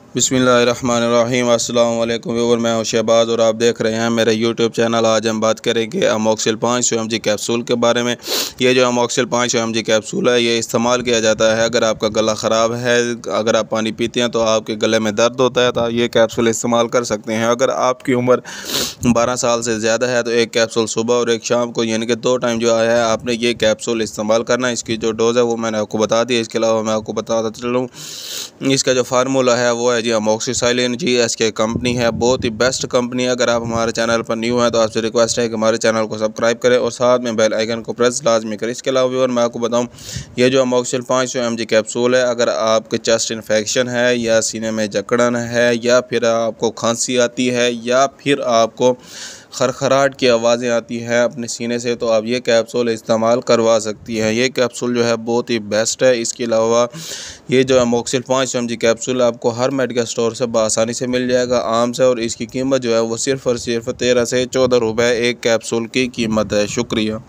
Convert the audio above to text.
बिस्मिल्लाहिर्रहमानिर्रहीम। अस्सलाम वालेकुम व्यूअर, मैं हूं शहबाज और आप देख रहे हैं मेरा यूट्यूब चैनल। आज हम बात करेंगे अमोक्सिल 500 mg कैप्सूल के बारे में। ये जो अमोक्सिल 500 mg कैप्सूल है ये इस्तेमाल किया जाता है अगर आपका गला ख़राब है, अगर आप पानी पीते हैं तो आपके गले में दर्द होता है तो ये कैप्सूल इस्तेमाल कर सकते हैं। अगर आपकी उम्र 12 साल से ज़्यादा है तो एक कैप्सूल सुबह और एक शाम को, यानी कि 2 टाइम जो है आपने ये कैप्सूल इस्तेमाल करना है। इसकी जो डोज़ है वो मैंने आपको बता दी। इसके अलावा मैं आपको बताता चलूँ, इसका जो फार्मूला है वो है जी अमोक्सिसिलिन। जी इसके कंपनी है, बहुत ही बेस्ट कंपनी है। अगर आप हमारे चैनल पर न्यू हैं तो आपसे रिक्वेस्ट है कि हमारे चैनल को सब्सक्राइब करें और साथ में बेल आइकन को प्रेस लाजमी करें। इसके अलावा व्यूअर मैं आपको बताऊं, ये जो अमोक्सिल 500 mg कैप्सूल है, अगर आपके चेस्ट इन्फेक्शन है या सीने में जकड़न है या फिर आपको खांसी आती है या फिर आपको खरखराहट की आवाज़ें आती हैं अपने सीने से, तो आप ये कैप्सूल इस्तेमाल करवा सकती हैं। ये कैप्सूल जो है बहुत ही बेस्ट है। इसके अलावा ये जो अमोक्सिल 500 mg कैप्सूल आपको हर मेडिकल स्टोर से बआसानी से मिल जाएगा, आम से, और इसकी कीमत जो है वो सिर्फ़ और सिर्फ 13 से 14 रुपये एक कैप्सूल की कीमत है। शुक्रिया।